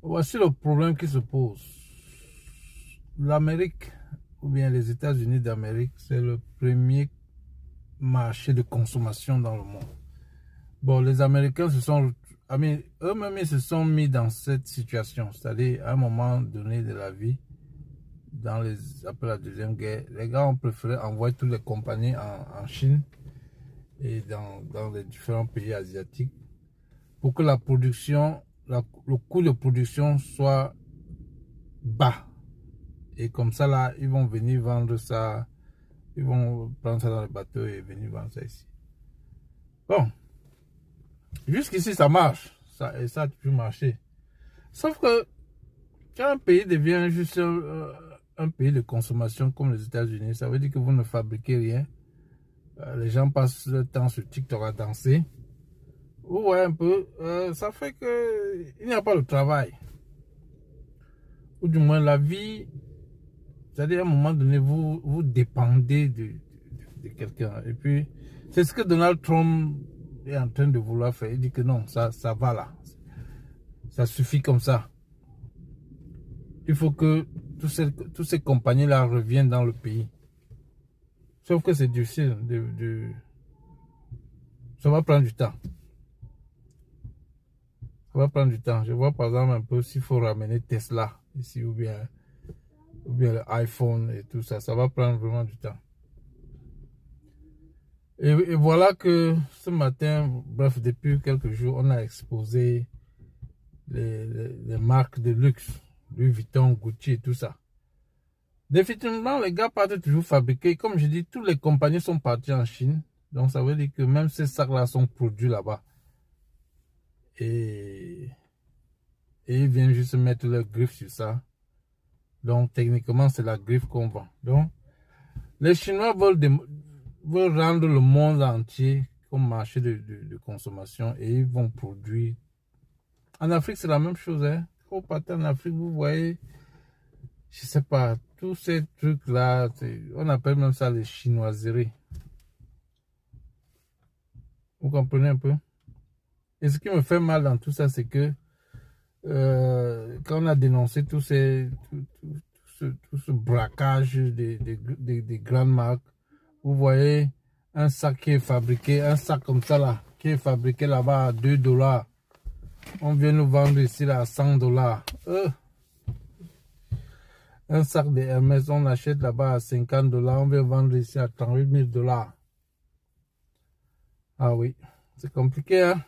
Voici le problème qui se pose. L'Amérique, ou bien les États-Unis d'Amérique, c'est le premier marché de consommation dans le monde. Bon, les Américains eux-mêmes ils se sont mis dans cette situation, c'est-à-dire à un moment donné de la vie, après la Deuxième Guerre, les gars ont préféré envoyer toutes les compagnies en Chine et dans les différents pays asiatiques pour que la production, le coût de production soit bas. Et comme ça, là, ils vont venir vendre ça, ils vont prendre ça dans le bateau et venir vendre ça ici. Bon, jusqu'ici, ça marche. Ça a toujours marché. Sauf que quand un pays devient juste un pays de consommation comme les États-Unis, ça veut dire que vous ne fabriquez rien. Les gens passent le temps sur TikTok à danser. Vous voyez un peu, ça fait qu'il n'y a pas de travail. Ou du moins la vie, c'est-à-dire à un moment donné, vous dépendez de quelqu'un. Et puis, c'est ce que Donald Trump est en train de vouloir faire. Il dit que non, ça va là. Ça suffit comme ça. Il faut que toutes ces compagnies-là reviennent dans le pays. Sauf que c'est difficile. Ça va prendre du temps. Ça va prendre du temps. Je vois par exemple un peu s'il faut ramener Tesla ici ou bien l'iPhone et tout ça. Ça va prendre vraiment du temps. Et voilà que ce matin, bref, depuis quelques jours, on a exposé les marques de luxe, Louis Vuitton, Gucci et tout ça. Définitivement, les gars partent toujours fabriquer. Comme je dis, toutes les compagnies sont parties en Chine. Donc, ça veut dire que même ces sacs-là sont produits là-bas. Et ils viennent juste mettre leur griffe sur ça. Donc, techniquement, c'est la griffe qu'on vend. Donc, les Chinois veulent rendre le monde entier comme marché de consommation et ils vont produire. En Afrique, c'est la même chose. Hein. Quand vous partez en Afrique, vous voyez, je sais pas, tous ces trucs-là, on appelle même ça les chinoiseries. Vous comprenez un peu? Et ce qui me fait mal dans tout ça, c'est que quand on a dénoncé tout ce braquage des grandes marques, vous voyez un sac qui est fabriqué, un sac comme ça là, qui est fabriqué là-bas à 2 $. On vient nous vendre ici là à 100 $. Un sac de Hermès, on achète là-bas à 50 $. On vient vendre ici à 38 000 $. Ah oui, c'est compliqué, hein?